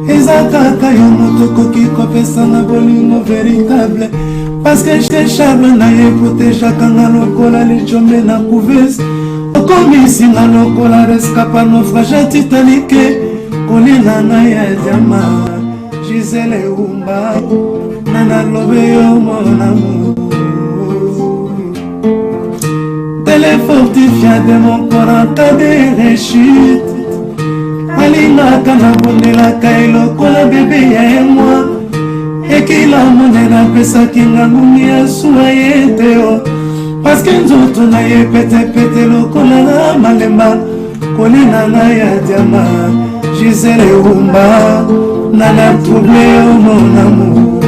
Ezakaka yo motoko ki kopesa na bolingo véritable. Parce que j'étais charme na ye protégaka nga lokola lichombe na couveuse. Okomisi nga lokola rescapa naufrage Titanic. Kolina na ya diama Gisele Umba Nana lobe yo mon amour. Télé fortifié de mon corps en cas de rechute. Alina kana bondela kailo kola bébé ya moi. Ekila monena pesa kinga ngumi ya suayete. Parce que nzoto na ye pete pete lokola na malemba. Kolina na ya diama Gisele Umba Nana troublé mon amour.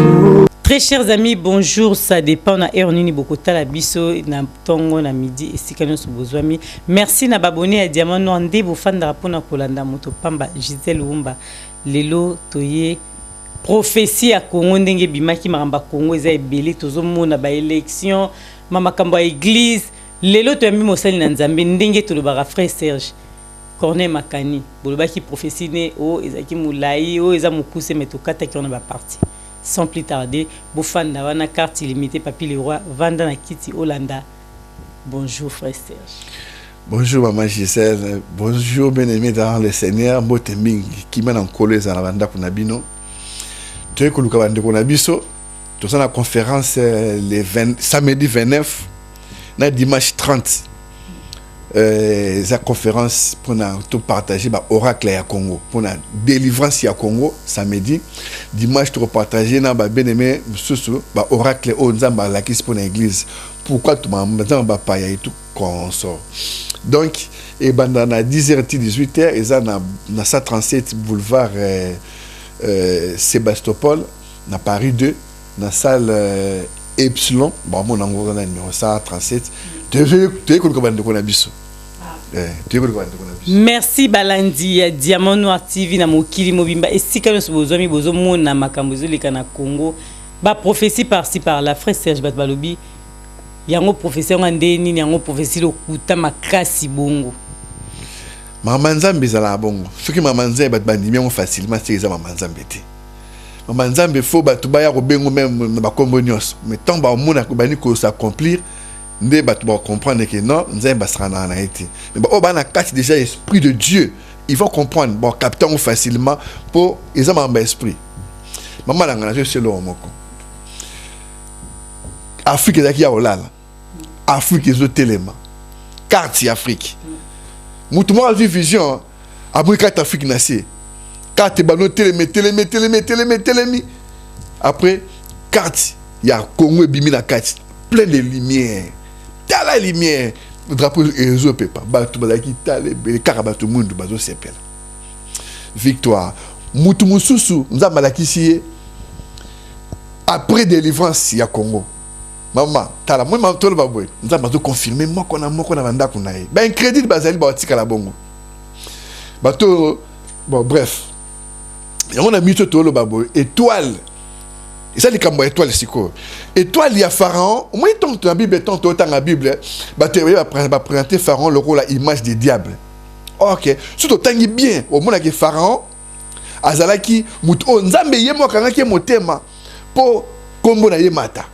Très chers amis, bonjour, ça dépend na heure nini bokota la biso na tongo na midi esikano so bozwami. Merci na babone à Diamant Noir nde bofanda pona kolanda moto pamba Gisele Umba. Lelo toye prophétie à Congo ndenge bimaki maramba Congo eza ebele tozomona ba élection mama kamba église. Lelo toyami mosali na Nzambe ndenge tolobaka frère Serge Corneille Makani bolobaki prophétie ne o ezaki mulai o eza mukuse metokata ki on a ba parti. Sans plus tarder, Bofanda wana carte illimitée Papi le roi Vanda na Kiti Olanda. Bonjour frère Serge. Bonjour maman Gisèle. Bonjour bien-aimé dans le Seigneur. Motembing qui mène en collège à la banda kunabino. Tu es koluka bande kunabiso. Tu es la conférence samedi 29 na dimanche 30. La conférence pour tout partager oracle à Congo pour la délivrance à Congo samedi dimanche tout partager na ba bien-aimé susu ba oracle au nzamba la kisi pour l'église pourquoi tout ma pa ya tout consort donc et bandana 10h 18h et ça na 137 boulevard Sébastopol na Paris 2 na salle Epsilon bon mon numéro numéro 137 tu es ko bande ko na biso. Merci Balandi ya Diamant Noir TV na mokili mobimba esika no bozwami bozomona makambo ezoleka na Congo ba prophétie par-ci par la frère Serge Batbalobi yango prophétie ngandeni yango prophétie lokuta makasi bongo mama nzambe zala bongo soki mama nzambe batbandi yango facilement c'est ça mama nzambe te mama nzambe faut batu baya ko bengo même na ba kombo nyos mais tant ba mona ko bani ko s'accomplir ne ba comprendre que non nzambe sera na été mais bon ba na carte déjà esprit de Dieu ils vont comprendre bon capter facilement pour ils ont un esprit maman la je c'est le moko Afrique ezaki ya olala Afrique ezo telema carte Afrique mutu mo a vu vision après carte Afrique nasie carte bano telemi après carte ya Congo et bimi na carte plein de lumière dans la lumière le drapeau réseau pepa batu bazaki tale be karabatu mundu bazo sepela victoire mutu mususu nzamba la kisi après délivrance ya Congo maman tala moi ma tolo baboy nzamba zo confirmer moko na banda kuna e ba incrédit bazali ba tika la bongo bato bon bref on a mis tout tolo baboy étoile. Et ça, les cambo étoiles, c'est quoi? Étoile, il y a Pharaon. Au moins, tant que la Bible, tant que la Bible, va présenter Pharaon le rôle, l'image des diables. Ok. Surtout, tant que bien, au moins, que Pharaon, Azalaki, Mouto, Nzambe, Yemo, Kanaki, Motema, pour Kombo na Yemata.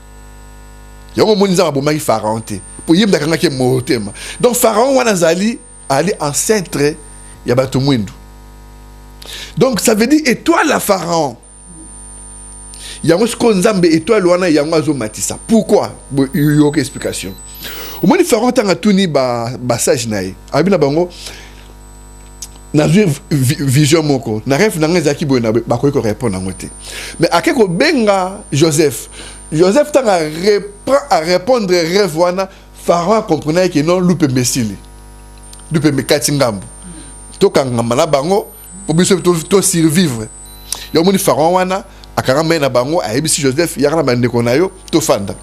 Yamo, Monizama, Bomari, Pharaon, pour Yem, Kanaki, Motema. Donc, Pharaon, Wanazali, allait enceinte, Yabato Mwindu. Donc, ça veut dire étoile à Pharaon. Yango skonzambe étoile wana yango azo matisa. Pourquoi? Il y a aucune explication. Au moins, les pharaons tanga tuni ba sage nae. Abina bango na vision moko. Na rêve na ngezaki boy na ba ko répondre ngote. Mais akeko benga Joseph. Joseph tanga reprend à répondre rêve wana pharaon comprenait que non loupe mesili. Loupe mekati ngambu. To kanga mala bango pour biso to survivre. Yo moni pharaon wana akanga na bango a ebisi Joseph yakana bande konayo to fanda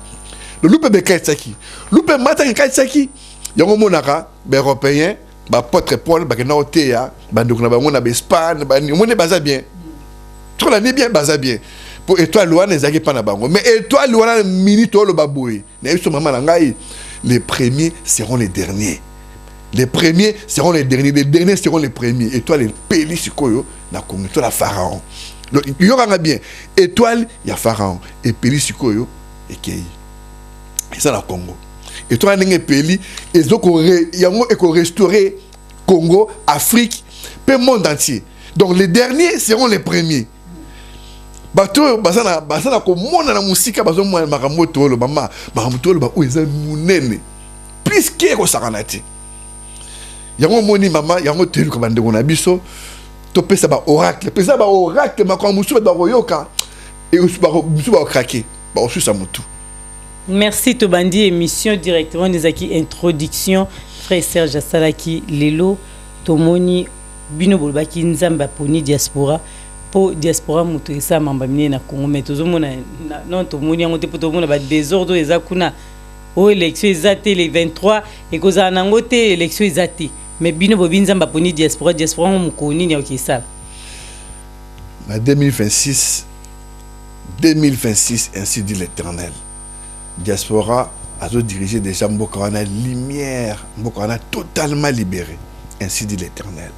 le loupe be kaitsaki loupe mata kaitsaki yango monaka be européen ba potre Paul ba kena oteya bande kona bango na be Espagne ba ni mone baza bien trop la ni bien baza bien pour étoile wana ezaki pa na bango mais étoile wana mini to lo baboy na biso mama na ngai les premiers seront les derniers Les premiers seront les derniers seront les premiers. Étoile et Péli Sikoyo, na Congo, étoile à Pharaon. Donc, il y aura bien. Étoile, il y a Pharaon. Et Péli Sikoyo, et Kei. Et ça, la Congo. Étoile, il y a Péli, et donc, il y a restaurer Congo, Afrique, le monde entier. Donc, les derniers seront les premiers. Bato basana ko mona na musika bazo mwana makamoto lo mama makamoto lo ba oza munene plus que ko sakanati yango moni mama yango telu ko bande ko na biso to pesa ba oracle makwa musu ba koyoka et musu ba craquer ba osu sa mutu. Merci Tobandi, émission directement des acquis introduction frère Serge Salaki Lelo Tomoni Bino Bolbaki Nzamba Poni diaspora pour diaspora mutuisa mamba mine na Congo mais tozomona non tomoni yango te pour tomona ba désordre ezakuna o élection ezate les 23 et koza nango te élection ezate mais Bino Bobinzamba Poni diaspora mukoni ni okisa na 2026 ainsi dit l'Éternel. Diaspora a dirigé déjà Mbokana lumière, Mbokana totalement libéré, ainsi dit l'Éternel.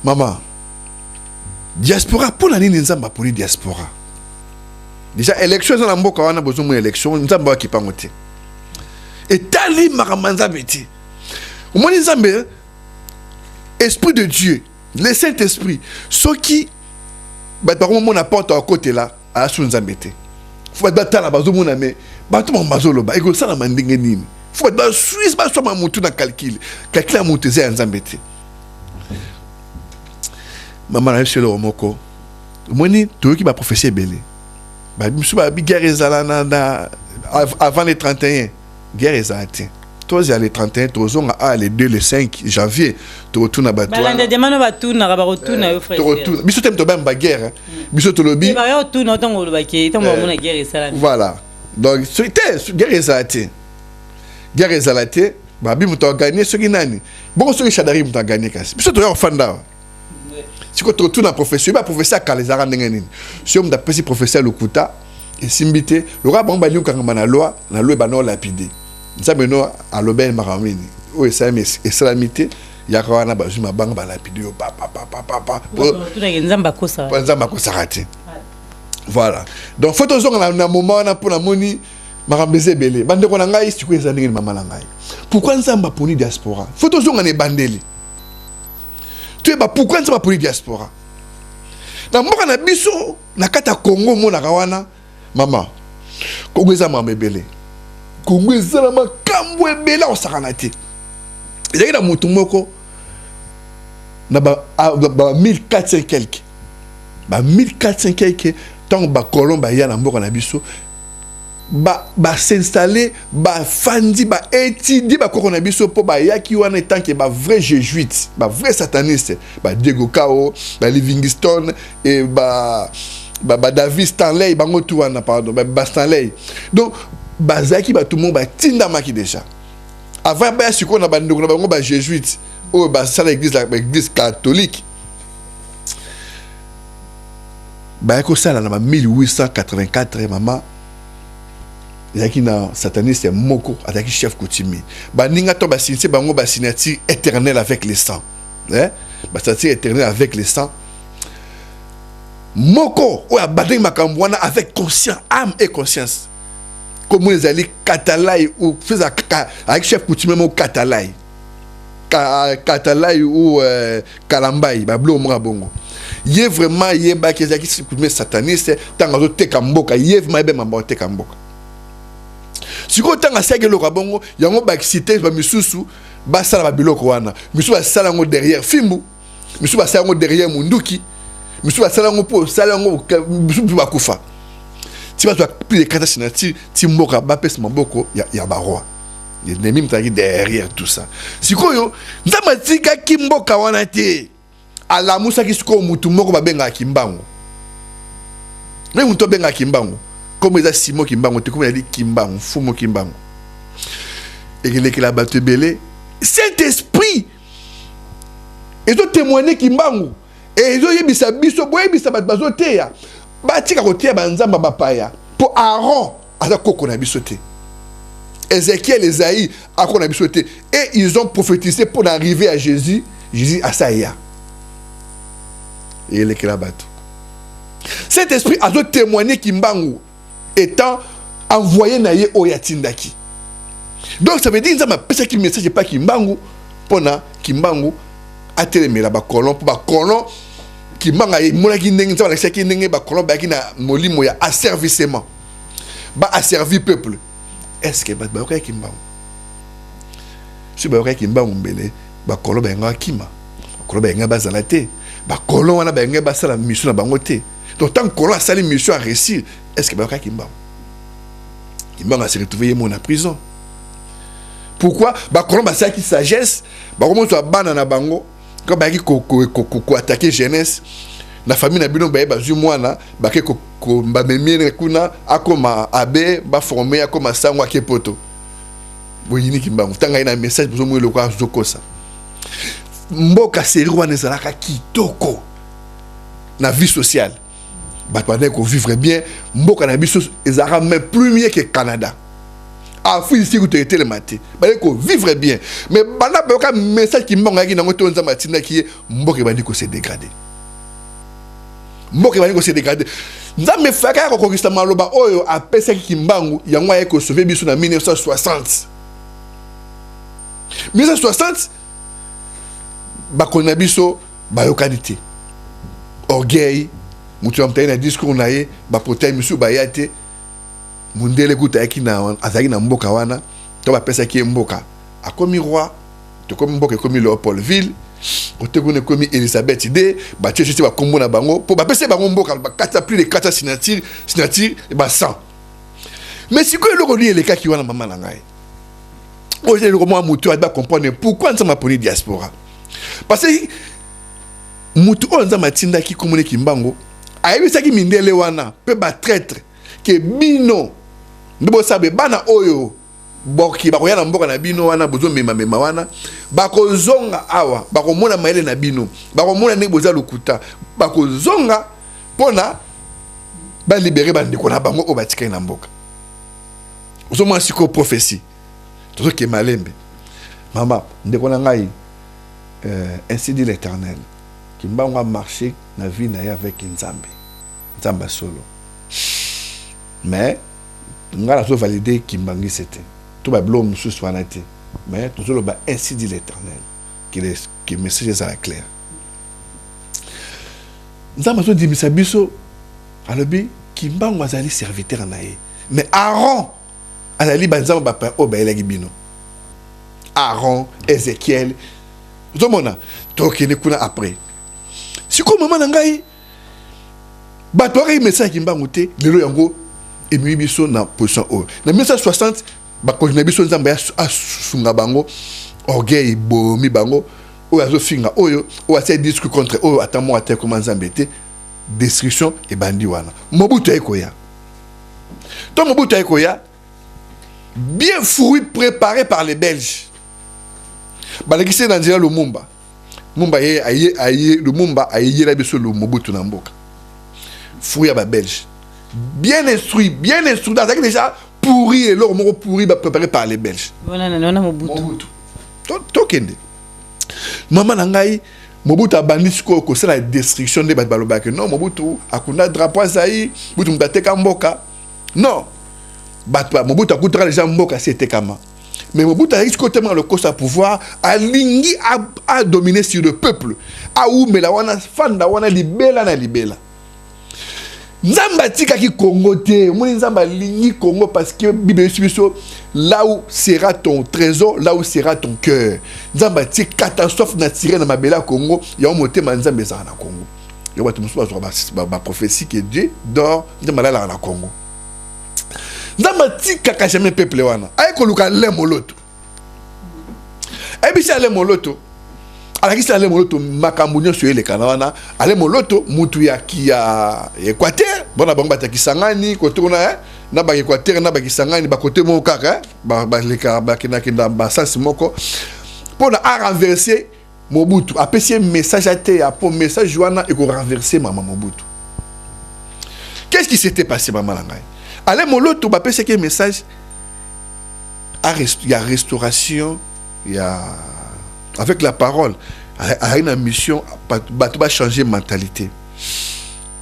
Maman, diaspora pour l'année Nzamba pour les diaspora. Déjà élection dans la Mbokana besoin d'une élection Nzamba qui pas monter. Et tali maramanza beti. Au moins Nzamba esprit de Dieu, le Saint-Esprit, ceux qui par moment on apporte à côté là à son Nzambete. Faut battre la bazo mon ami bato mon bazolo ba ego sala mandinge nini faut ba Suisse ba so ma mutu na calcul a monté za Nzambete. Maman a chez le Romoko moni to ki ba professeur belé ba biso ba bi guerre ezala na avant les 31 guerre ezati toi les 31 tozon a les 2 les 5 janvier to retourna ba toi balanda demano ba tuna ba retourna yo frère to retourna biso tem to ba guerre biso to lobi ba yo tuna tongo lo ba ki tongo mona guerre ezala voilà donc c'était guerre ezati ba bi muto gagner ce qui nani bon ce qui chadari muto gagner kasi biso to yo fanda si ko to retourna professeur ba professeur kalezara ndengeni si on d'après professeur Lokuta et simbité le roi bamba liu kanga na loi ba no lapidé ça maintenant à l'obel maramini o islamité ya kawana bazuma banga ba lapidé papa nzamba kosa raté voilà donc photo zonga na moment na pour la moni marambeze belé bande ko na ngai si ko ezandingi mama na ngai pourquoi nzamba poni diaspora photo zonga ne bandeli tu ba pourquoi nzamba poni diaspora na mboka na biso na kata Congo mona kawana mama Congo za mama belé Congo ezala makambo ebela osakana te ezalaki na motu moko na ba 1400 quelque ba 1400 quelque tant ba colon ba ya na mboka na biso ba s'installer ba fandi ba étudier ba koko na biso po ba yaki wana tant que ba vrai jésuite ba vrai sataniste ba Diego Kao ba Livingstone et ba David Stanley bango tu wana pardon ba Stanley donc bazaki ba tout le monde ba tinda maki déjà avant ba siko na bandeko na bango ba jésuite o ba sala l'église catholique ba ko sala na 1884 maman yaki na sataniste moko ataki chef coutumier ba ninga to ba signé bango ba signature éternelle avec les sangs ba signature éternelle avec les sangs moko o abadeng makambo wana avec conscience âme et conscience comme les alliés Katalai ou faisait avec chef coutumier au Katalai ou Kalambai bablo mo bongo yé vraiment yé ba ki ezaki coutumier sataniste tanga zo te kamboka yé vraiment be mamba te kamboka siko tanga sege lo kabongo yango ba cité ba misusu ba sala ba biloko wana misusu ba sala ngo derrière fimbu misusu ba sala ngo derrière munduki misusu ba sala ngo po sala ngo misusu ba kufa. Si tu as plus de 4 signatures, tu m'auras pas pèse mon boko, ya barwa. Il y a même derrière tout ça. Si quoi yo, ndamatika kimboka wana te. Ala musa ki siko mutu moko ba benga kimbango. Mais muto benga kimbango. Comme ça Simo kimbango, te comme il dit kimbango, fumo kimbango. Et que les la batte belé, Saint-Esprit. Et donc témoigner kimbango. Et ils ont yebisa biso boye bisa bat bazote ya. Batika kotia banzamba bapaya pour Aaron aza koko na bisote Ézéchiel, Esaïe, à quoi on a pu souhaiter. Et ils ont prophétisé pour arriver à Jésus. Jésus, à ça, et il est là bateau. Cet esprit a dû témoigner Kimbangu étant envoyé naïe Oyatindaki. Donc ça veut dire que le message n'est pas Kimbangu pour Kimbangu a télémé là-bas colon pour colon Kimbangu a monaki n'engue ça la qui n'engue ba colon ba qui na molimo ya asservissement ba asservi peuple. Est-ce que ba Kimbangu si ba Kimbangu mbele ba colon ba nga kima colon ba nga bazalate ba colon wana ba nga basala mission na bango te. Donc tant que colon a sali mission à réussir, est-ce que ba Kimbangu Kimbangu a se retrouvé en prison. Pourquoi? Bah colon ba ça qui sagesse, bah comment tu as banana bango quand ba qui attaquer jeunesse la famille na bino ba zu mwana ba ke ko ba memire kuna akoma abe ba former akoma sangwa ke poto. Boyini Kimbangu tanga ina message pour moi le quoi zokosa. Mboka seri wana ezalaka kitoko na vie sociale. Bah pendant qu'on vivre bien, mboka na biso ezalaka même plus mieux que Canada. Ah, fou ici, vous êtes le matin. Parce que vivre bien. Mais pendant que le message qui m'a dit, qui est Mboke Bani ko se dégradé. Mboke Bani ko se dégradé. Nous avons fait un conquistement là-bas. Oh, après ça qui mbangu, il y a un qui sauvé biso en 1960. 1960, bakonabiso bayokanité. Orgueil, mutu amtaye na discours naye, ba protège monsieur bayate. Mundele kuta yaki na azaki na mboka wana to ba pesa ki mboka akomi roi to komi mboka komi Léopoldville kote kone komi Elisabeth II ba tchete ba kombo na bango po ba pesa bango mboka ba kata plus de 4 signature ba 100 mais si ko eloko li eleka ki wana mama na ngai o je le comment mutu ba comprendre pourquoi nza ma poni diaspora parce que mutu o nza matinda ki komone Kimbangu ayebisa ki mindele wana pe ba traître que bino ndebo sabe bana oyo boki bakoya na mboka na bino wana bozo mema wana bakozonga awa bakomona maele na bino bakomona ne boza lukuta bakozonga pona ba libérer bandeko na bango o batika na mboka ozoma siko prophétie tozo ke malembe mama ndeko na ngai ainsi dit l'Éternel Kimbangu a marché na vie na ye avec Nzambe solo. Mais nous avons validé Kimbangu c'était tout va blom sous soinité mais tout le ainsi dit l'Éternel que le message est clair. Nous avons dit misabiso alobi Kimbangu azali serviteur nae mais Aaron azali banzamba papa o baelaki bino Aaron Ézéchiel zomona tokene kuna après si comme maman ngai batoire message Kimbangu te lelo yango et biso na position o na 1960 ba ko na biso nzamba ya sunga bango orgueil bomi bango o azo finga oyo o ase discours contre o atamo ate comme nzambete destruction et bandi wana Mobutu ekoya to Mobutu ekoya bien fruit préparé par les Belges balakise na nzela Lumumba aye Lumumba aye la biso le Mobutu na mboka fruit ya ba Belge bien instruit dans ça déjà pourri et l'or pourri préparé par les Belges. Voilà Mobutu. Tokende. Maman nangai Mobutu a banni ko c'est la destruction de Balobak. Non Mobutu akuna drapeau zaï, Mobutu mbateka mboka. Non. Mobutu akutra les gens mboka c'était kama. Mais Mobutu a tellement le cost à pouvoir a lingi a dominer sur le peuple. A ou mais la wana fanda wana libela na libela. Nzamba tika ki Congo te, moi nzamba lingi Congo parce que Bible biso là où sera ton trésor, là où sera ton cœur. Nzamba tika catastrophe naturelle na mabela Congo, ya omote nzamba za na Congo. Ya watu musu ba prophétie que Dieu dort nzamba la na Congo. Nzamba tika ka jamais peuple wana. Ay ko luka le moloto. Ay bi le moloto. Alakisi ale moloto makambo sur le kanawana ale moloto mutu ya kia Équateur bona bango bataki sangani koto na na ba Équateur na ba kisangani ba kote mo kaka ba leka ba kinda ba sens moko pour a renverser Mobutu apesi message à te a pour message wana et ko renverser maman Mobutu. Qu'est-ce qui s'était passé maman ngai ale moloto ba pesi que message il y a restauration, il y a avec la parole, à une mission, va changer mentalité,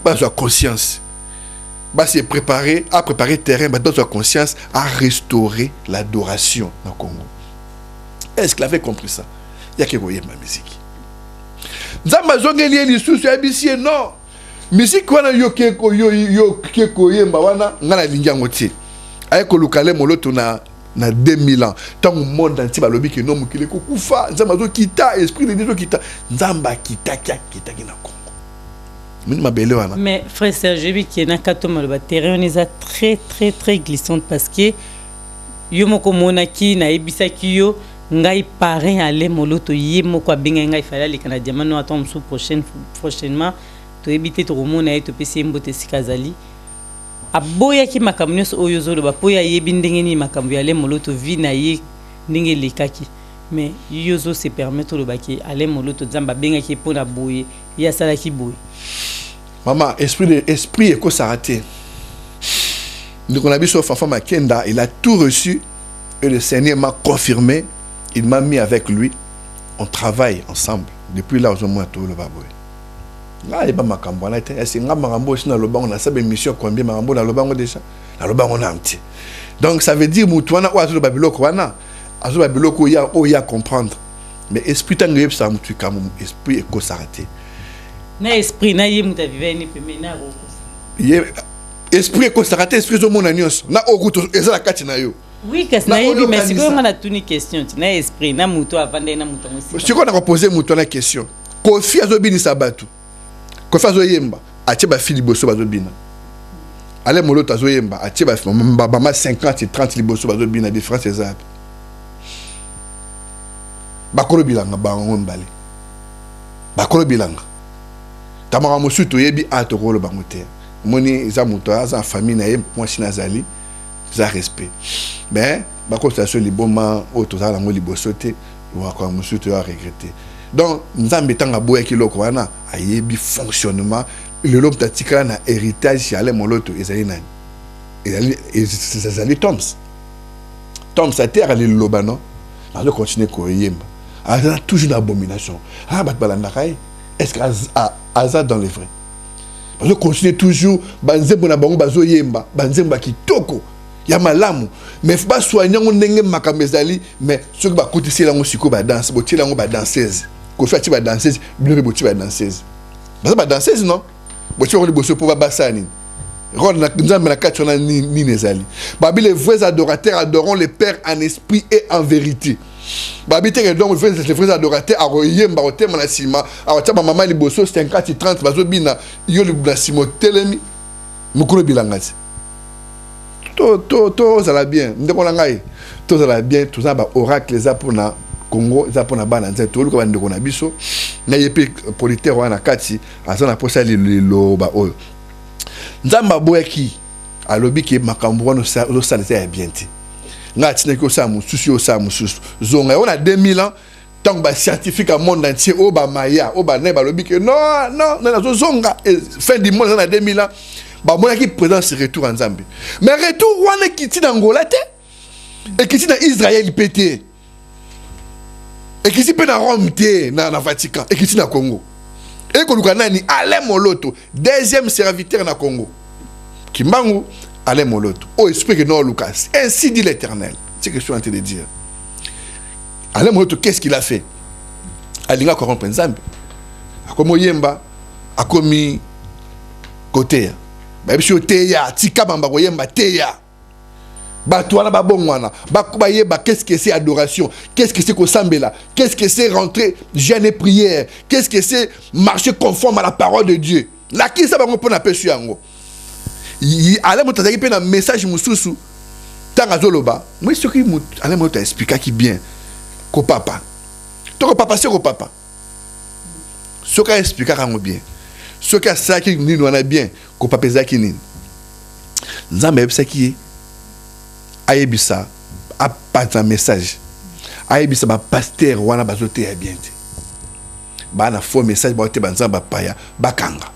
va avoir conscience, va se préparer à préparer le terrain, va avoir conscience à restaurer l'adoration dans le Congo. Est-ce qu'il avait compris ça? Il y a que vous voyez ma musique. Non. Musique wana yo keko yemba wana ngana lingango tie. Aye ko lukale moloto na 2000 ans. Tant le monde entier ba lobi ke no mukile ko kufa, nzamba zo kita, esprit de Dieu kita, nzamba kita na Congo. Mini mabele wana. Mais frère Serge bi ki na kato maloba terrain on est très glissante parce que yo moko monaki na ebisa ki yo ngai parrain ale moloto ye moko benga ngai fala le Canadien maintenant attend sous prochainement to ebité to romona et to pesi mbote sikazali aboya ki makamnyos oyo zolo ba poya yebi ndenge ni makambu ale moloto vina ye ndenge lekaki mais yozo se permettre le baki ale moloto zamba benga ki pona boye ya sala ki boye maman esprit eko s'arrêter donc on a vu sur Fafa Makenda il a tout reçu et le Seigneur m'a confirmé, il m'a mis avec lui, on travaille ensemble depuis là au moins tout le baboy. Là il ba makambo na été c'est nga makambo aussi na lobango na sabe mission combien makambo na lobango déjà na lobango na entier. Donc ça veut dire mutu wana wa zo babiloko wana azo babiloko ya comprendre mais esprit tango yeb sa mutu comme esprit eko s'arrêter. Na esprit na yé muta vivre ni peme na roko. Yé esprit eko s'arrêter esprit zo mona nyos na okuto ezala kati na yo. Oui, parce que mais si on a une question, tu n'as esprit, na muto avant na muto aussi. Si on a posé muto la question, Kofi azobini sabatu. Kofi azoyemba, atie ba fili boso bazobina. Ale moloto azoyemba, atie ba mama 50 et 30 liboso bazobina différence ezab. Bakolo bilanga ba ngombale. Bakolo bilanga. Tamara mosuto yebi atokolo bangote. Moni za muto za famille na ye moi sinazali. Ça respect mais ba ko station liboma auto za la ngo libosote wa ko musu to a regretter donc nzambe tanga boya kiloko wana ayebi fonctionnement le lobby tatika na héritage ya le moloto ezali nani ezali Toms sa terre ali loba non ba le continuer ko yemba a toujours l'abomination bat balanda kai est-ce que aza dans les vrais ba le continuer toujours banzembo na bango bazo yemba banzembo kitoko ya malamu mais faut pas soigner on ndenge makamezali mais ceux qui ba cotiser la musiko ba danse bo tiela ngo ba danseuse ko fait ba danseuse bleu bo ba danseuse ba danseuse non bo tiela ngo boso pour ba basani ron na nzambe na katona ni nezali babi les vrais adorateurs adoreront le Père en esprit et en vérité babi te donc les vrais adorateurs aroyemba o tema na sima a taba mama liboso 50 30 bazobina yo le simo telemi mukuro bilangati to ça va bien ndeko na ngai to ça va bien tout ça ba oracle za pour na Congo za pour na bana nzeto luka bandeko na biso na yepe politaire wana kati azana posa lilo ba oyo nzamba boyaki alobi ke makambo wana zo salite ya bien ti ngati ne ko sa mususu o sa mususu zonga on a 2000 ans tant ba scientifique au monde entier o ba maya o ba ne ba lobi ke non zo zonga fin du monde on a 2000 ans ba mona ki présence retour en Zambie mais retour wana kiti na Angola te et kiti na Israël pété et kiti pe na Rome te na Vatican et kiti na Congo et ko luka nani Ale Moloto deuxième serviteur na Congo Kimbangu Ale Moloto oh esprit que non Lucas ainsi dit l'Éternel c'est ce que je suis en train de dire Ale Moloto qu'est-ce qu'il a fait alinga corrompre Nzambe akomo yemba akomi côté Babisho teya tika bamba koyemba teya batwana babongwana bakuba yeba qu'est-ce que c'est adoration qu'est-ce que c'est ko sambela qu'est-ce que c'est rentrer jeûne et prière qu'est-ce que c'est marcher conforme à la parole de Dieu la qui ça ba ngopona pesu yango ale motazaki pe na message mususu tanga zoloba moi ce qui ale mota expliquer qui bien ko papa to ko papa c'est ko papa ce qui expliquer rango bien ce qui a ça qui nous on a bien ko papa zaki nini nzambe yebisa ki ayebisa a pas un message ayebisa ba pasteur wana bazote ya bien te ba na faux message ba te banzamba paya bakanga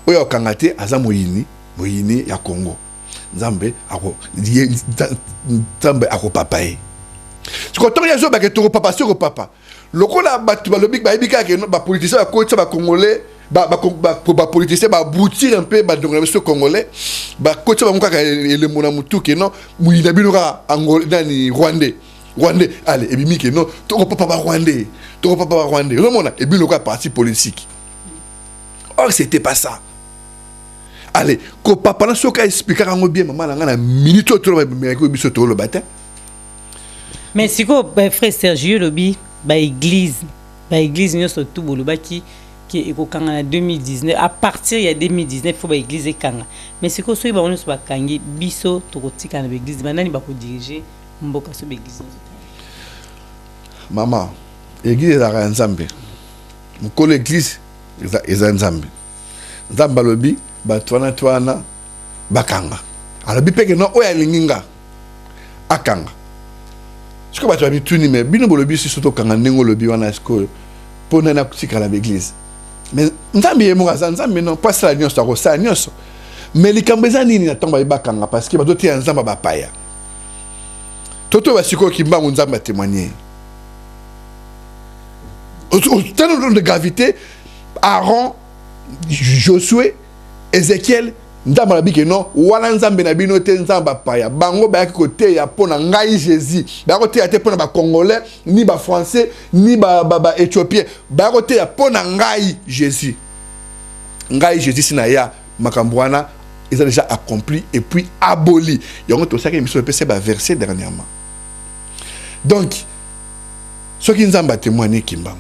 oyo kanga te aza moyini ya Congo nzambe ako papa e sikoto ya zo ba ke to papa sur papa lokola batu balobi ba ebika ke ba politicien ba coach ba congolais ba politicien ba broutir un peu ba donc le congolais ba coach ba ngaka le mona mutu ke non muina binuka angolais dani rwandais allez ebimi ke non to papa rwandais le mona ebinuka parti politique. Or c'était pas ça. Allez, ko papa na soka expliquer ngo bien maman na minute to ba ko biso to le matin. Mais si ko frère Sergio lobi ba église nous surtout boloba qui ekokanga na 2019 à partir ya 2019 faut ba église ekanga. Mais si ko so ba onu so ba kangi biso to kotika na église banani ba ko diriger mboka so ba église. Maman, église la nzambe. Mukolo église eza nzambe. Nzambe lobi ba twana bakanga. Alobi peke no oya linginga akanga. Siko ba twa bituni me bino bolobi si soto kanga nengo lobi wana sko pona na kutika la église. Mais nzambe yemo nzambe non pas la nyonso ko sa nyonso. Mais likambeza nini na tomba bakanga parce que ba dote nzamba ba paya. Toto ba siko kimbangu nzamba témoigner. Au temps de gravité, Aaron, Josué, Ézéchiel, nzamba na bike non, wala nzambe na bino te nzamba paya. Bango ba côté ya pona ngai Jésus. Ba côté ya te pona ba congolais, ni ba français, ni ba éthiopien. Ba côté ya pona ngai Jésus. Ngai Jésus sinaya makambwana, ils ont déjà accompli et puis aboli. Yongo to ça que mission peut ba verset dernièrement. Donc ce qui nzamba témoigner kimbango.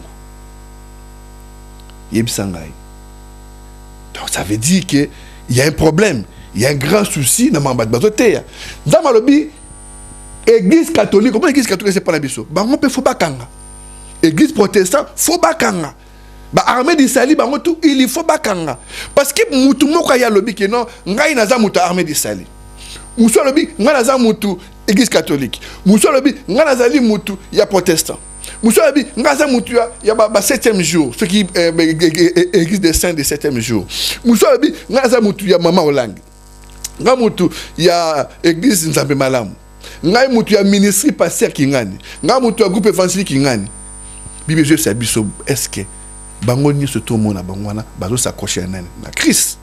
Yebsangai. Donc ça veut dire que il y a un problème, il y a un grand souci dans ma bazoté. Dans ma lobby, église catholique, comment l'église catholique c'est pas la biso? Bah on peut faut pas kanga. Église protestante, faut pas kanga. Bah armée d'Israël, bah on tout il faut pas kanga. Parce que mutu moko ya lobby que non, ngai naza mutu armée d'Israël. Muso lobby, ngai naza mutu église catholique. Muso lobby, ngai naza li mutu ya protestant. Moussa Abi, Ngaza Moutua, il y a 7e jour, ce qui église des saints de 7e jour. Moussa Abi, Ngaza Moutou, il y a Maman Olang. Nga Moutou, il y a église Nzambe Malam. Nga Moutou, il y a ministère pasteur Kingani. Nga Moutou, il y a groupe évangélique Kingani. Bibi Dieu Sabiso, est-ce que Bangoni se tourne à Bangwana, Bazo s'accrocher à Nani? Christ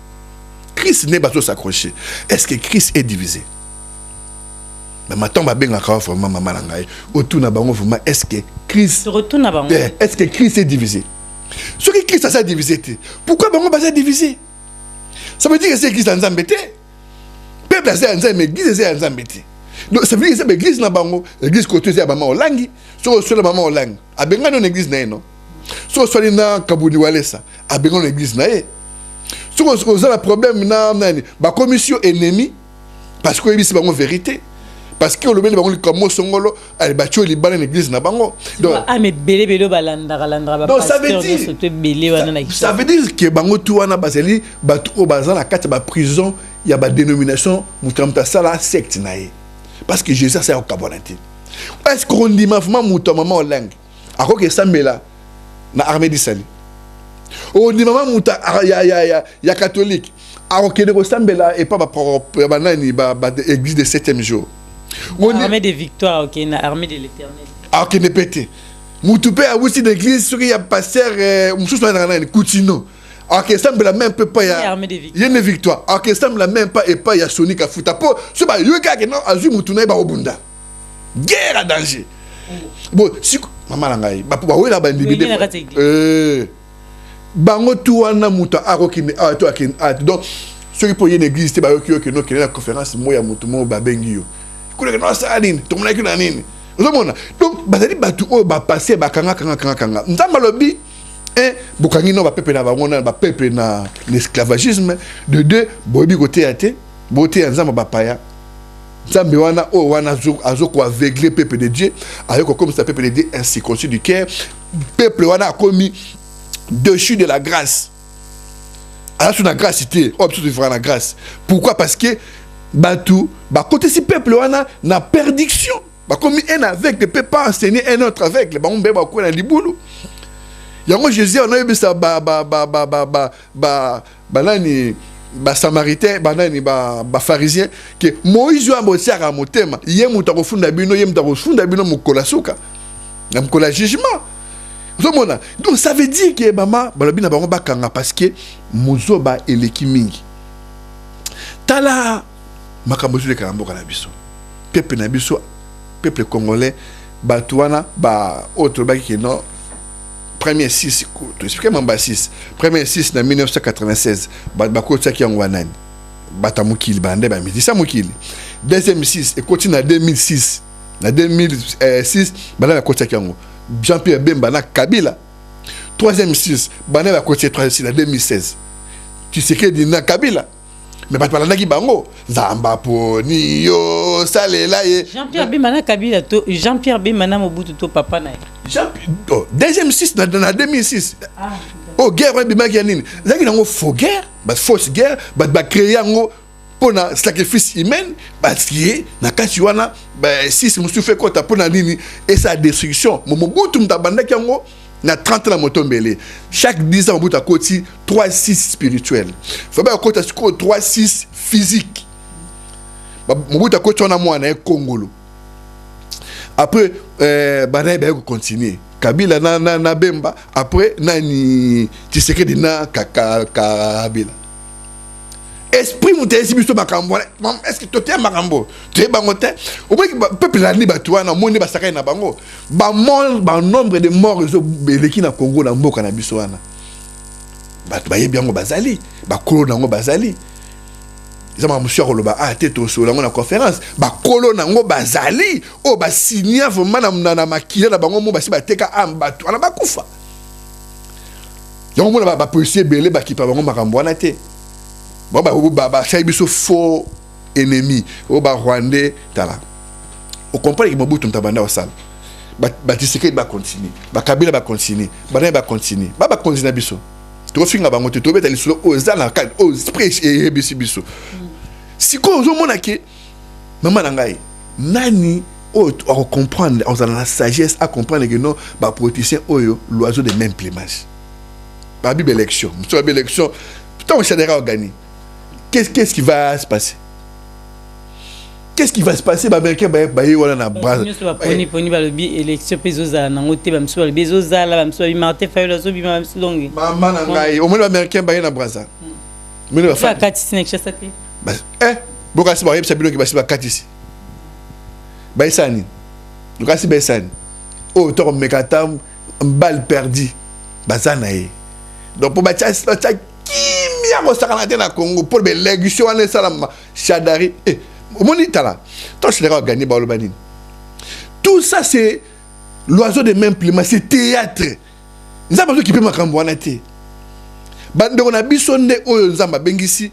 n'est pas s'accrocher. Est-ce que Christ est divisé? Mais maintenant, je vais vraiment maman langaï. Autour na bango vraiment est-ce que Christ retourne à bango? Est-ce que Christ est divisé? Ce que Christ a ça divisé, pourquoi bango pas ça divisé? Ça veut dire que c'est Christ en zambété. Peuple a ça en zambété, église a en zambété. Donc ça veut dire que c'est l'église na bango, l'église côté c'est maman olangi, sur la maman olangi. A benga non église na non. Sur na Kabuni Walesa, a benga non église na e. Sur le problème na nani, ba commission ennemie parce que c'est bango vérité. Parce que le monde bango comme songolo elle battu li bana l'église na bango donc mais belé balanda donc ça veut dire que bango tout wana bazeli batu o bazana na kati ba prison il y a ba dénomination mutamta sala secte nae parce que Jésus c'est au kabonati est-ce qu'on dit vraiment mutamama langue ako ke sambela na armée d'Israël on dit maman muta ya catholique ako ke de sambela et pas ba nani ba église de 7e jour. Armée de victoire, ok, armée de l'éternel. Ah, ok, ne pété. Moutoupe a aussi d'église, sur il y a pasteur, Moussous Manana, Coutino. Ok, ça me la même peu pas. Il y a une victoire. Ok, ça me la même pas et pas, il y a Sonic à foutre. C'est pas, il y a quelqu'un qui a vu Moutouné Barobunda. Guerre à danger. Bon, si. Maman Langaï, bah, pour où est la bande de Bango Touana Mouta, Arokine, donc, ceux qui pour y une église, c'est pas eux qui ont la conférence, moi, Moutoumou, Babengio. Donc bazali batu o ba passer ba kanga nzamba lobi bokangi no ba peuple na bangona ba peuple na l'esclavagisme de deux bobi côté até boté nzamba ba paya nzambe wana o wana azo ko aveugler peuple de Dieu ayoko comme ça peuple de Dieu incirconcis du cœur peuple wana a commis dessus de la grâce alors sur la grâce c'était absolument la grâce pourquoi parce que Batou, côté si peuple wana na perdiction, comme un avec ne peut pas enseigner un autre avec les bambou ba ko na libulu. Yango Jésus on a eu ça nani ba samaritain banani ba pharisien que Moïse a bossé à motema yé muta ko funda bino yé muta ko funda bino mukola suka na mukola jugement. Donc ça veut dire que maman balobi na bango bakanga parce que muzoba eleki mingi tala makambo sur le karambo kana biso peuple na biso peuple congolais batouana ba autre ba qui non premier 6 to expliquer mamba 6 premier 6 na 1996 ba ko tsaki yango wanani batamukili bande ba midi sa mukili deuxième 6 et continue na 2006 na 2006 bana ba ko tsaki yango Jean-Pierre Bemba na Kabila. Troisième 6, Bané va côté 3 en 2016. Tu sais que dit na Kabila. Mais pas parler qui bango. Zamba poni yo salela ye. Jean-Pierre Bemba na Kabila to Jean-Pierre Bemba na Mobutu to papa na. Deuxième 6 dans 2006. Oh guerre Bemba qui nini. Zaki nango faux guerre, ba fausse guerre, ba créer ngo pour un sacrifice humain parce que na kati wana ba 6 musu fait kota pour na nini et sa destruction Mobutu mtabanda kiango na 30 la motombele chaque 10 ans Mobutu akoti 3-6 spirituel faut ba kota siko 3-6 physique Mobutu akoti wana mwana e Congolo après bana ba continuer Kabila na Bemba après nani Tshisekedi na Kabila esprit monté ici biso makambo est-ce que toté makambo tu bangote au peuple la ni batouana moni basaka na bango ba nombre de morts beleki na Congo na mboka na biso wana bat ba yebi yango bazali ba kolo nango bazali zama monsieur koloba teto so lango na conférence ba kolo nango bazali o ba signer vraiment na makila na bango mo basi bateka ambatu ana bakufa yango mona ba policier belé ba kipa bango makambo wana te biso faux ennemi ba rwandais tala on comprend que Mobutu mtabanda wasala ba Tshisekedi ba continuer ba Kabila ba continuer ba continuer ba continuer biso to finga bango te to beta lisolo ozala ka o sprech et biso siko ozo mona ke mama na ngai nani o comprendre on a la sagesse à comprendre que non ba politicien oyo l'oiseau de même plumage ba bible élection sur la élection tant que ça dera gagner. Qu'est-ce qui va se passer? Qu'est-ce qui va se passer? Les Américains vont aller dans bras. Poni balobi élection pezoza na ngote ba mso balobi bezoza la ba mso bi Martin Fayulu zo bi ma mso longi. Maman na ngai, au moins les Américains vont aller dans bras. Mais le fa katisi na chasa te. Bokasi ba yebisa biloko basi ba katisi. Ba isani. Bokasi ba isani. Oh to mekatam balle perdue. Bazana e. Donc pour ba chasi kimia ko sakana te na Congo pour be l'élection ane salama Chadari moni tala to je l'ai gagné ba lobanine tout ça c'est l'oiseau de même plume c'est théâtre nzamba qui peut makambo wana te bande on a bisonde oyo nzamba bengisi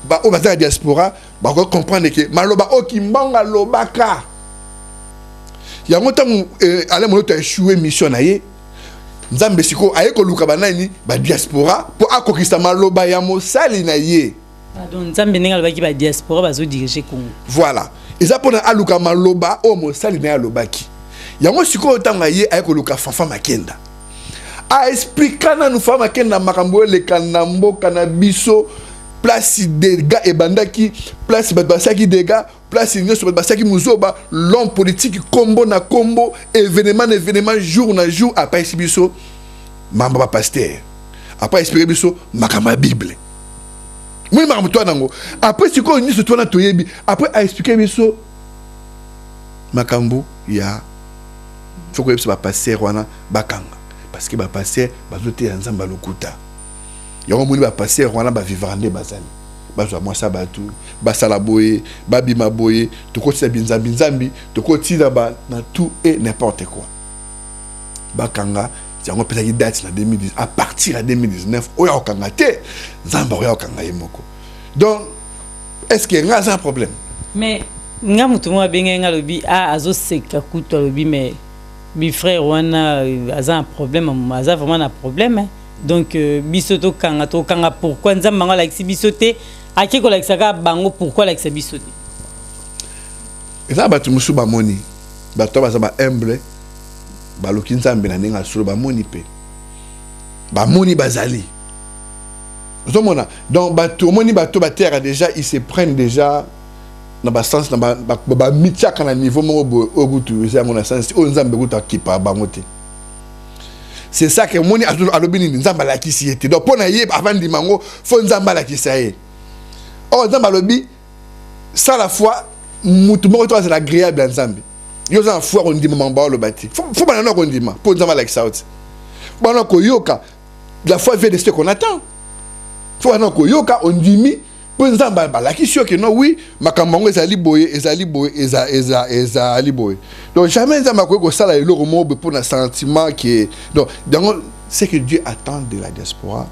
ba o bazala diaspora ba ko comprendre que maloba o kimbanga lobaka yango tangu ale mo to échouer mission na ye nzambe siko ayeko luka banani ba diaspora pour akokisa maloba ya mosali na ye pardon nzambe nenga lobaki ba diaspora bazo diriger Congo voilà eza pona aluka maloba o mosali na lobaki yango siko tanga ye ayeko luka fafa makenda a expliquer na fafa makenda makambo le kanambo kana biso place dégâts et bandaki place basaki dégâts place nyoso basaki muzoba l'homme politique combo na combo événement jour na jour après biso mamba pasteur après expliquer biso makama bible moi makambo to nango après siko nyoso to na toyebi après a expliquer biso makambo ya faut que biso pasteur wana bakanga parce que pasteur bazote ya nzamba lokuta yango moni ba passer wana ba vivre ande bazali bazwa mwasa batu basala boye babima boye tokotisa binzambi tokotila ba na tout et n'importe quoi bakanga yango pesa ki date na 2010 à partir de 2019 oya okanga te nzamba oya okanga yemoko donc est-ce que nga a un problème mais nga mutu mo benga nga lobi azo seka kuto lobi mais mi frère wana a un problème a vraiment un problème donc bisoto kanga pourquoi nzamba nga like bisoté akiko like saka bango pourquoi like bisoté eza batu musu ba moni bato baza ba humble ba loki nzambe na ninga solo ba moni pe ba moni bazali Donc bateau moni bateau terre déjà ils se prennent déjà dans le sens dans mitiak na niveau mo ogutu c'est mon sens o nzambe gutu akipa bangote. C'est ça que moni alobini nzamba la kisi était. Donc pour na yé avant dimango faut nzamba la kisi yé. Oh nzamba lobi ça la foi mutu mo to c'est agréable nzambe. Yo za foi on dit moment ba lo bati. Faut pas na ko ndima pour nzamba la kisi out. Bon ko yoka la foi vient de ce qu'on attend. Faut pas ko yoka on dimi pour nzamba la kisi que non oui makambo ezali boye ezali boye. Donc jamais nzamba ko sala le romo pour un sentiment qui donc c'est que Dieu attend de la diaspora.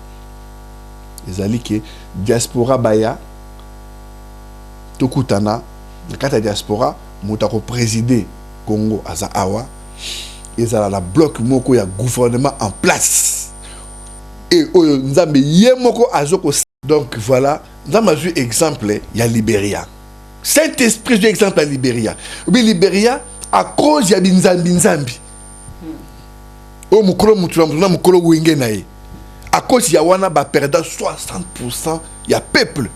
Ezali que diaspora baya tokutana quand la diaspora mutako présider Congo aza awa ezala la bloc moko ya gouvernement en place et nzambe yemoko azoko. Donc voilà, dans ma vue exemple il y a Libéria. Saint-Esprit exemple à Libéria. Oui Libéria à cause ya binzambi. O mukolo mutuna mukolo wenge nae. À cause ya wana ba perda 60% ya peuple.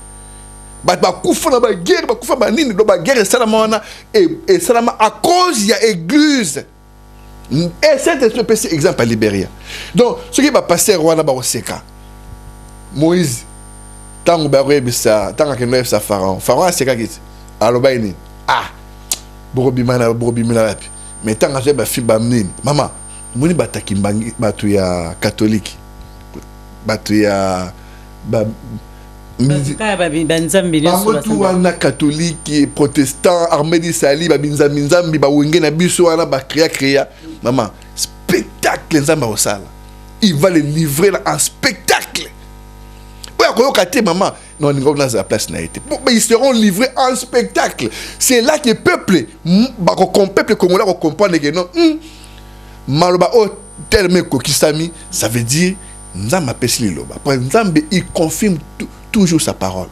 Ba kufa na ba guerre ba kufa ba nini do ba guerre salama wana et salama à cause ya église. Et Saint-Esprit c'est exemple à Libéria. Donc ce qui va passer wana ba oseka. Moïse tango ba rebisa tango ke neuf sa pharaon aseka kiti aloba ini borobimana rapi mais tango je ba fi ba mnini mama moni bataki mbangi batu ya catholique batu ya ba banzambi wana catholique protestant armée d'Israël ba binzambi ba wenge na biso wana ba créa mama spectacle nzamba osala il va le livrer en spectacle. Maman, non, la place n'a été. Ils seront livrés en spectacle. C'est là que le peuple congolais comprend que non, Maloba o tel kokisami, ça veut dire Nzamba pesli loba. Nzambe il confirme toujours sa parole.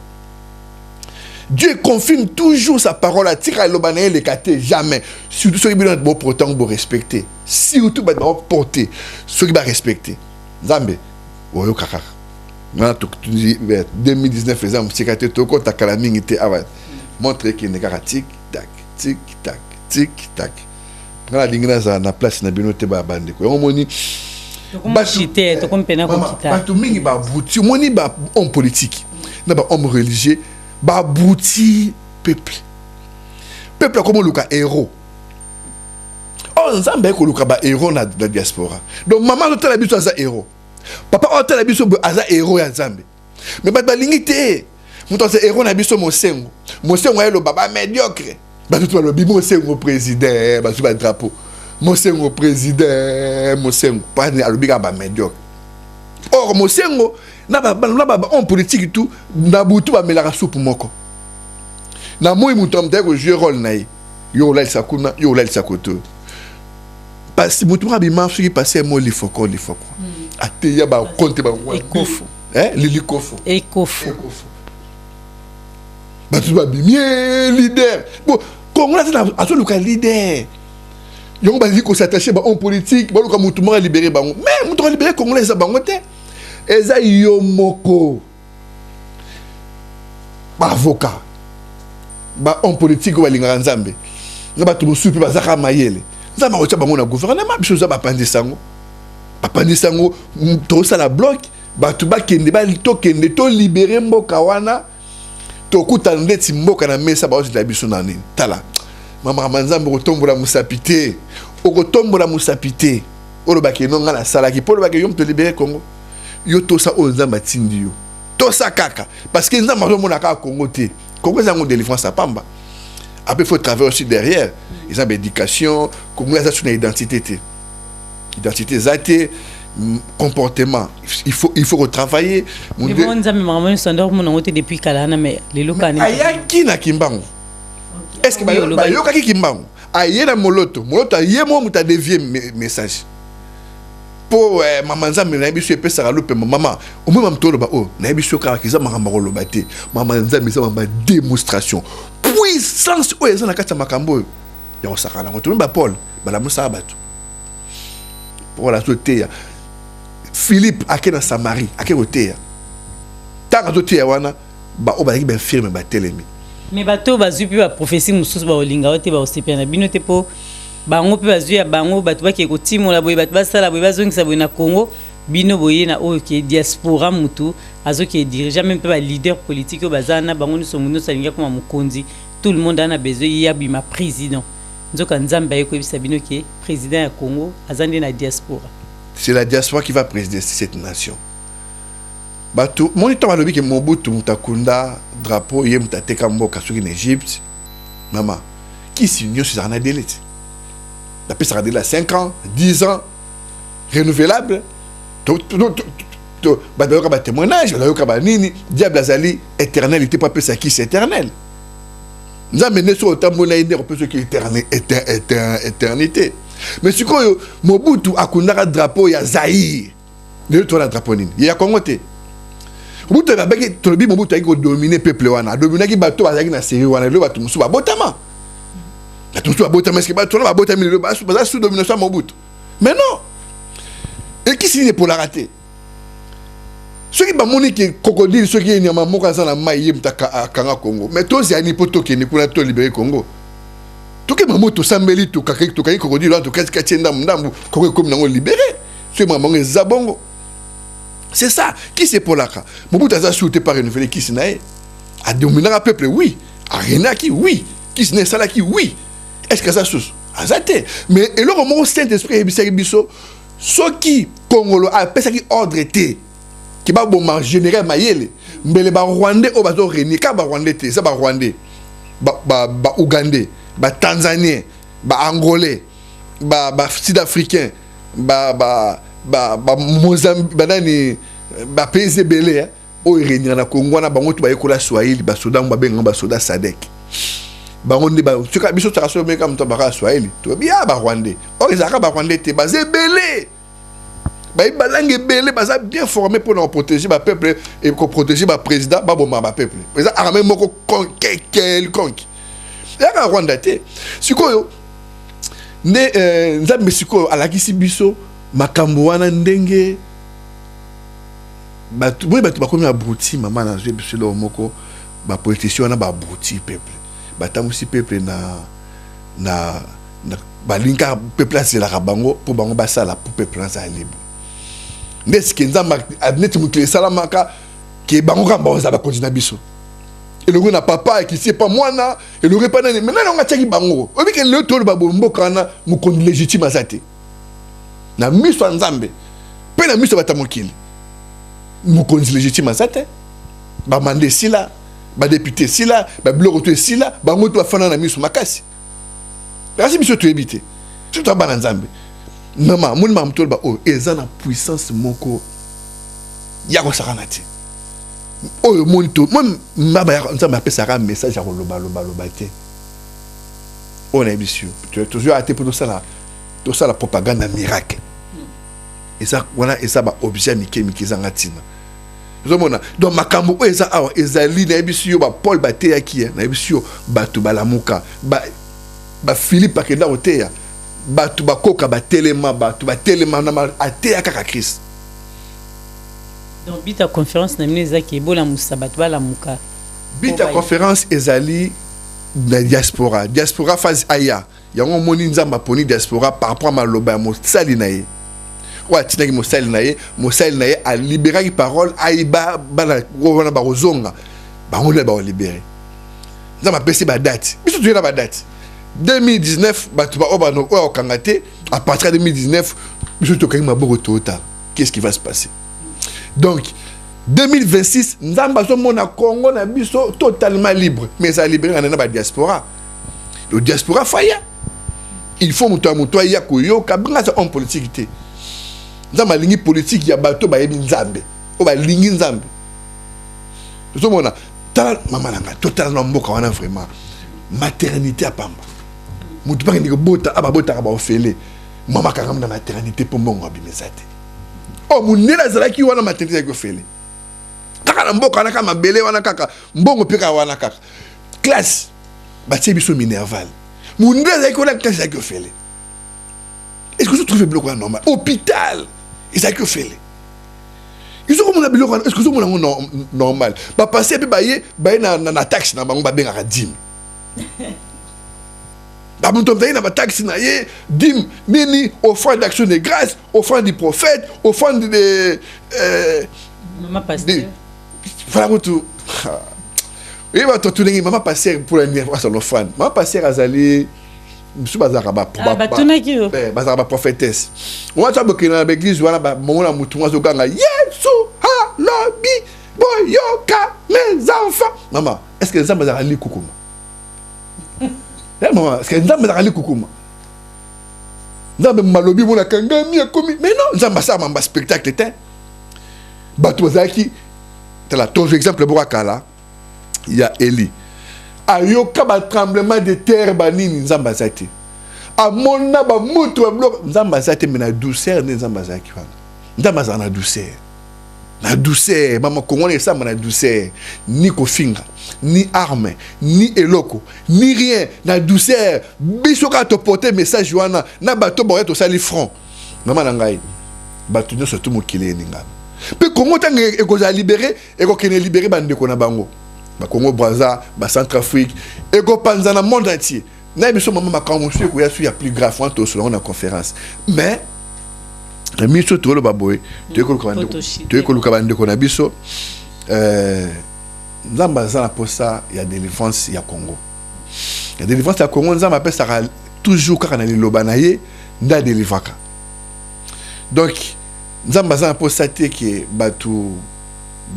Dieu confirme toujours sa parole. À tira loba na le kate jamais. Surtout ceux qui veulent bon pourtant bon respecter. Surtout ba porter ceux qui va respecter. Nzambe oyo kaka. Maintenant, 2019, exemple, c'est que tu as calamité montre qu'il y a tic tac, tic tac, tic tac. Quand la ligne est na place, na binote ba bande ko. Moni. Bachité, to kompena ko kita. Batu mingi ba bouti, moni ba homme politique, na ba homme religieux, ba bouti peuple. Peuple comme luka héros. Oh, nzambe ko luka ba héros na diaspora. Donc maman to la biso za héros. Papa hôtel a biso aza héros ya Nzambe. Mais ba lingité. Muto c'est héros na biso Mosengo. Mosengo le baba médiocre. Ba tout le bi Mosengo président, ba tout ba drapeau. Mosengo président, Mosengo pas na le biga ba médiocre. Or Mosengo na ba on politique tout na butu ba melaka soupe moko. Na moi muto mte ko jouer rôle na yo la sakuna, yo la sakoto. Parce que mutu ba bi marche qui passer mo li foko. Ateya ba compte ba ekofo lilikofo ekofo ba tu ba bien leader bon Congo là a tout le leader yo ba liko s'attacher ba en politique ba lo ka mutu mo libérer bango mais mutu libérer congolais za bango te eza yo moko ba avocat ba en politique ba linga nzambe na ba tu supi ba zaka mayele nzamba ocha bango na gouvernement biso za ba pandi sango apandi sango to ça la bloc batu ba kende ba to kende to libérer mboka wana to kutande ti mboka na mesa ba ozi la biso na nini tala mama manzambe ko tombola musapité o tombola musapité o lo ba ke no ngala sala ki po lo ba ke yom to libérer Congo yo to sa o nzamba tindi yo to sa kaka parce que nzamba zo mona ka Congo te Congo zango délivrance à pamba après faut travailler aussi derrière ils ont éducation Congo ça sur une identité zate comportement il faut retravailler mon nzambe maman sondor mon ngote depuis kalana mais les locaux ayaki na kimbango est-ce que ba yoka ki kimbango ayena moloto ayemo muta dévier message pour maman nzambe na biso epesa lope maman au même temps ba na biso ka kiza makamba ko lobate maman nzambe ça ba démonstration puissance o ezana kata makambo ya osakana ngoto ba Paul ba la musa batu pour la sauter Philippe a na Samarie a oteya tant que tu es wana ba o ba ki ben firme ba telemi mais bato bazui pe ba prophétie mususu ba olinga ote ba osepena bino te po bango pe bazui ya bango bato ba ke ko timola boye bato ba sala boye bazongisa boye na Congo bino boye na oyo ke diaspora mutu azo ke dirigeant même pe ba leader politique bazana bango ni somuno salinga comme mukonzi tout le monde a besoin ya bima président nzoka nzamba yeko bisa bino ke président ya Congo azande na diaspora. C'est la diaspora qui va présider cette nation. Bato mon temps alobi ke Mobutu mutakunda drapeau yem tateka mboka soki en Égypte mama qui s'union sur un délai la paix sera délai à 5 ans 10 ans renouvelable bato ba témoignage ba nini diable azali éternalité pas ça qui c'est éternel nous amener sur autant mona ide on peut ce qui est éternité mais si quoi Mobutu akunda drapeau ya Zaïre le to la drapeau nini ya Congo te Mobutu ba baki to bi Mobutu aki ko dominer peuple wana dominer ki bato azaki na série wana le bato musu ba botama la tout ba botama est-ce que bato na ba botama le ba sous domination Mobutu mais non et qui signe pour la rater ceux qui bamoni que crocodile ceux qui nyama moka za na mai yemtaka kanga Congo mais tozi ani poto ke ni pour to libérer Congo to ke mamoto sambeli to kakeki to kai crocodile to katika tienda ndambu Congo comme nango libérer ceux mamango zabongo c'est ça qui c'est pour la ka Mobutu a souhaité par renouveler qui sinae a dominer un peuple oui a renaki oui qui sinae sala qui oui est-ce que ça sous azate mais et le moment Saint-Esprit et biso ceux qui Congolo a pesaki ordre été qui va bon général mayele mbele ba rwandais o bazo reni ka ba rwandais te ça ba rwandais ba ougandais ba tanzanien ba angolais ba sud-africain ba mozambique ba nani ba pays belé o reni na Congo na bango to ba ekola swahili ba soda ba benga ba soda sadek bango ndi ba tuka biso tsaka so meka mto ba swahili to bia ba rwandais o ezaka ba rwandais te ba zebele ba langue belé baza bien formé pour nous protéger ba peuple et pour protéger ba président ba bomba ba peuple président armé moko quelconque ya ka Rwanda te sikoyo ne nzambe sikoyo alakisi biso makambo wana ndenge batu bakomi abruti mama na zwe biso lo moko ba politicien wana ba abruti peuple batamusi peuple na balinka peuple azela bango pour bango basala pour peuple na libre n'est-ce que nzamba adnet mukle salamaka ke bango kamba za ba continue biso et le na papa qui c'est pas moi na et le repas na maintenant on a tchaki bango obi ke le tolo ba bomboka na mukondi légitime azate na miso nzambe pe na miso batamokili mukondi légitime azate ba mandé sila ba député sila ba bloko to sila bango to afana na miso makasi kasi biso to éviter tout en bas nzambe Nama, mon mam tolba oh ezana puissance moko ya ko sakanati oh mon to mon maba ya nzamba pesa message ya loba te on est bien tu es toujours à te pour tout ça la propagande miracle et ça voilà et ça ba objet miki zangatina zomona donc makambo o eza awa ezali na ebisio ba Paul bateya ki na ebisio batu balamuka ba Philippe akenda oteya batu bakoka batelema na ateya kaka Christ donc bita conférence na mine zaki bola musabat bala muka bita conférence ezali na diaspora phase aya yango moni nzamba poni diaspora par rapport à maloba mo sali na ye wa tinaki mo sali na ye a libérer parole aiba bala wana ba rozonga ba ngole ba libérer nzamba pesi ba date biso tu na ba date 2019 batuba obano o kangate à partir de 2019 je te kayima beaucoup total qu'est-ce qui va se passer donc 2026 nzamba so mona Congo na biso totalement libre mais ça libérer na ba diaspora le diaspora faya il faut muto ya koyo kabinga sa homme politique té nzamba lingi politique ya bato ba yebi nzambe o ba lingi nzambe so mona tal mama nanga totalement mboka wana vraiment maternité à pamba mutu pa ndiko bota ababota ba ofele mama kanga na maternité pour mbongo abimezate oh munela zalaki wana maternité ya ofele kaka na mboka wana kama bele wana kaka mbongo peka wana kaka classe batie biso minerval munela zalaki wana classe ya ofele est-ce que tu trouves bloc normal hôpital ils a ofele ils ont comme biloko est-ce que ils ont normal ba passer pe baye na taxe na bango ba benga dim ba muto baye na ba taxe na ye dim nini offrande d'action de grâce offrande du prophète offrande de maman pasteur voilà tout et ba to lengi maman pasteur pour l'anniversaire de l'offrande maman pasteur azali monsieur bazaka ba bazaka prophétesse on va savoir que dans l'église wana ba mona mutu mwa zokanga Yesu ha lobi boyoka mes enfants maman est-ce que nzambe azaka li kukuma maman est-ce que nzambe azaka li kukuma nzambe malobi mona kanga mi akomi mais non nzambe ça mamba spectacle te bato bazaki tala ton exemple borakala il y a Élie ayoka ba tremblement de terre banini nzamba zati amona ba mutu ba nzamba zati mena douceur ne nzamba zaki wana nzamba za na douceur mama kongona ça na douceur ni kofinga ni arme ni eloko ni rien na douceur biso ka to porter message wana na bato ba to sali front mama na ngai bato nyo surtout mokile ninga pe kongo tanga ekoza libérer ekokene libérer bande ko na bango ba Congo Brazza, ba Centrafrique, et go panza na monde entier. Na biso maman makambo monsieur ko ya su ya plus grave en to selon la conférence. Mais le ministre to lo baboy, tu ko luka bande ko na biso nzamba za na posa ya délivrance ya Congo. Ya délivrance ya Congo nzamba appelle ça toujours kaka na liloba na ye nda délivraka. Donc nzamba za na posa te ke batu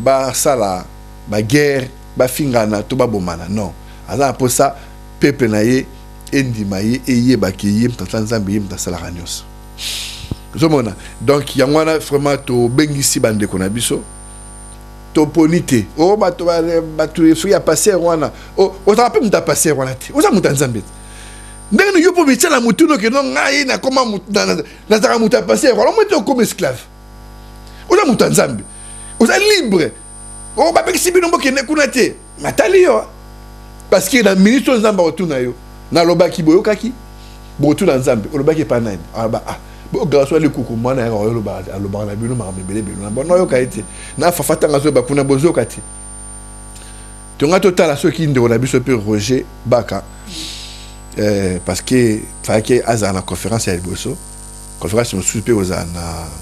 ba sala ba guerre ba fingana to ba bomana non aza pour ça peuple na ye endima ye eye ba ki yim ta nzambe yim ta sala nyos zomona donc yangwana vraiment to bengisi bande ko na biso to ponite o ba to fu ya passer wana o ta pe mta passer wana ti o za muta nzambe ndenge yo po bitala mutuno ke non ngai na koma na za muta passer wana mo to comme esclave o za muta nzambe o za libre o ba peki bino mboke ne kunate natali yo parce que la ministre nzamba otuna yo na lobaki boyokaki botuna nzambe olobaki pa nani aba bo grâce le kuku mwana ya loba na bino ma mebele bino na bono yo kaite na fafata ngazo ba kuna bozo kati tonga total ceux qui ndeko na biso pe Roger Baka parce que faki aza na conférence ya Boso conférence mo super oza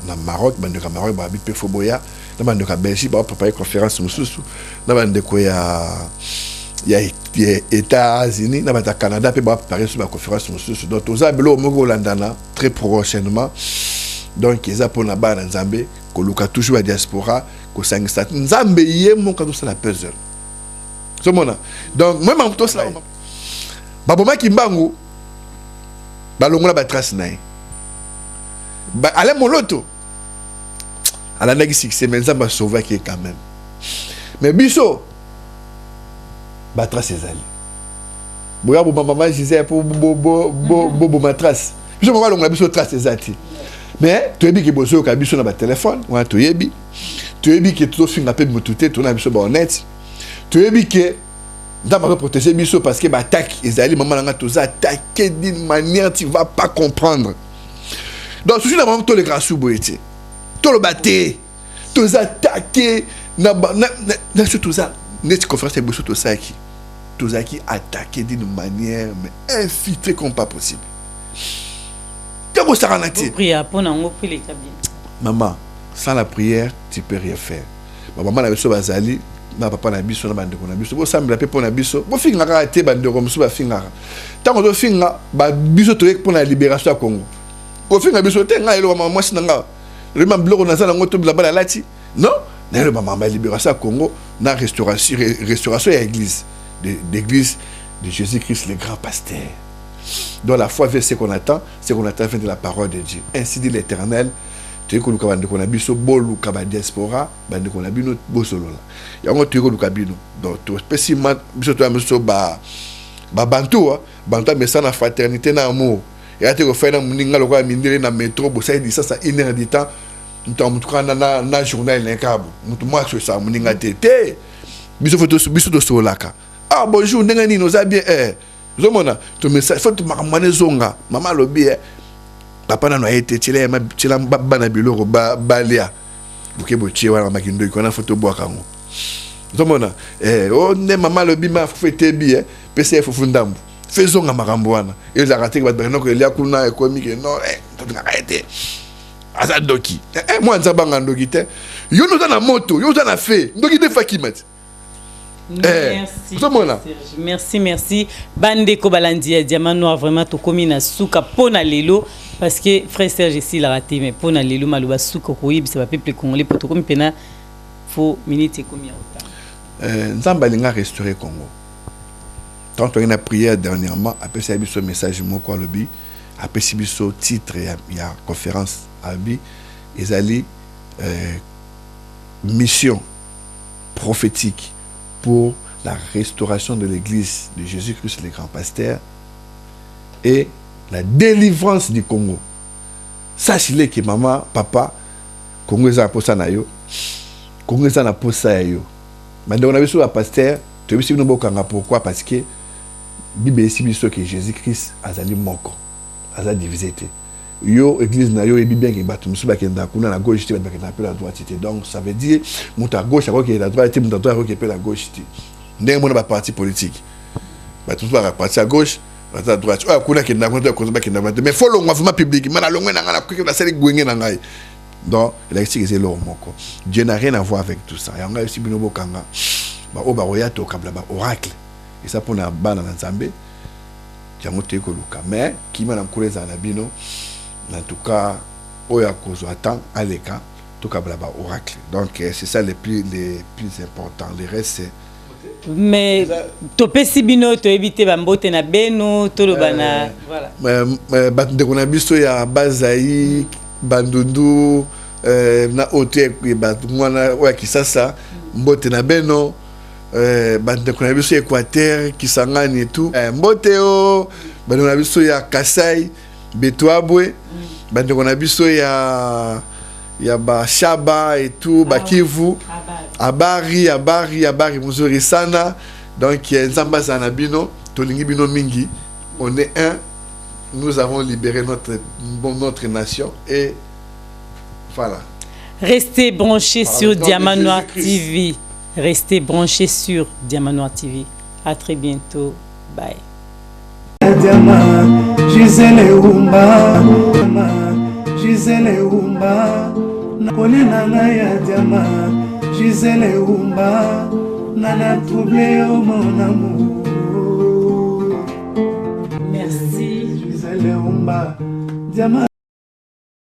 na Maroc bande ka Maroc ba bi pe foboya na bande ka Belgique ba préparer conférence mususu na bande ko ya États-Unis na bande Canada pe ba préparer sur la conférence mususu donc oza belo mo landana très prochainement donc eza pona ba na Nzambe ko luka toujours la diaspora ko sangisa Nzambe yemo ka to sala puzzle somona donc même en tout cela ba boma kimbangu ba longola ba trace nae ba ale moloto ala nagi succès mais ça m'a sauvé qui quand même mais biso ba trace ezali boya bo maman disait pour bo ma trace biso maman longola biso trace ezati mais tu ebi ki bozo ka biso na ba téléphone wa to yebi ki to finga pe motute to na biso ba honnête tu ebi ki dans ma protéger biso parce que ba attaque ezali maman nga to za attaquer d'une manière tu vas pas comprendre. Donc, je suis là, tout le grâce boété. Tout le batté. Tout ça attaqué. Tout ça. Notre conférence est beaucoup tout ça qui. Tout ça qui attaqué d'une manière mais infiltrée comme pas possible. Comment ça rend prière pour nous les cabines. Maman, sans la prière, tu peux rien faire. Ma maman avait sauvé Azali. Na papa na biso na bande ko na biso bo sambela pe pona biso bo finga ka te bande ko musu ba finga. Tant que finga ba biso to ek pour la libération à Congo. Au fin de ce temps, il y a un mois le même bloc dans la moto de la balati. Non, il y a un libération à Congo, la restauration à l'église, l'église de Jésus-Christ, le grand pasteur. Dans la foi vers ce qu'on attend fin de la parole de Dieu. Ainsi dit l'Éternel, tu es que nous avons biso bolu kaba diaspora, bande ko na bino bosolola. Yango tu es que nous kabino. Donc spécialement biso to biso ba bantu mais sans la fraternité na amour. Et à te refaire na lokwa mindele na métro bo ça dit ça 1 heure de temps mutu na journal l'incable mutu moi sur ça muninga tete biso photo biso to solaka ah bonjour ndenge ni nous a bien zomona to message faut to makamane zonga mama lobi papa na no été tila bana biloko balia buke boche wana makindo ikona photo bwa kango tomona o ne mama le bima fete bi pese fufu ndambu faisons makambo wana ils arrêté que ba donc il y a kuna économique non tu arrêter asa doki moi nzabanga ndoki te yo no na moto yo na fait ndoki te fakimat merci bande ko balandi ya diamant noir vraiment to komi na suka pona lelo parce que frère Serge ici l'a raté mais pona lelo maluba suka ko yibisa ba peuple congolais poto komi pena fo minute komi ya nzamba linga restaurer Congo tant on a prié dernièrement après ça biso message moko lobi après biso titre ya conférence abi ezali mission prophétique pour la restauration de l'église de Jésus-Christ le grand pasteur et la délivrance du Congo. Sachez que maman, papa, Congo est en posa na yo, Congo est en posa yo. Maintenant on a vu sur le pasteur, tu as vu si nous bokanga pourquoi parce que Bible dit que Jésus-Christ a zali moko, a zali divisé. Yo église na yo et bien que batu musuba kenda kuna na gauche te bakenda pe la droite te, donc ça veut dire muta gauche ako ke la droite muta droite ako ke pe la gauche te ndenge mona ba parti politique batu musuba parti à gauche à droite kuna kenda kuna ko bakenda mais faut longa vraiment public mana longa na ngana ko ke la sali gwenge na ngai donc la explique c'est l'homme moko. Dieu n'a rien à voir avec tout ça ya ngai aussi bino bokanga ba oba roya to kabla ba oracle et ça pour na bana na nzambe jango te ko luka mais qui m'a encouragé à la bino. En tout cas, Oya Kozo attend à l'écart, tout cas, oracle. Donc, c'est ça les plus importants. Les restes, c'est. Mais, tu peux si bino, tu éviter Bambote na Beno, tout le bana. Voilà. On a vu ça, il y a Bazaï, Bandundu, na Ote, Batouana, ouais, qui ça, Mbote na Beno, on a vu ça, Équateur, qui s'engane et tout. Mbote, on a vu ça, il y a Kassai. Betouabwe, on a vu ça, il y a ba Shaba et tout, Bakivu, Abari, Muzuri Sana, donc il y a Nzamba Zanabino, Tolingi Bino Mingi, on est un, nous avons libéré notre nation et voilà. Restez branchés sur Diamant Noir TV. Restez branchés sur Diamant Noir TV. À très bientôt. Bye. Diamant, Gisèle Umba, Gisèle Umba, Nakone nana ya Diamant, Gisèle Umba, nana troublé au mon amour. Merci. Gisèle Umba, Diamant.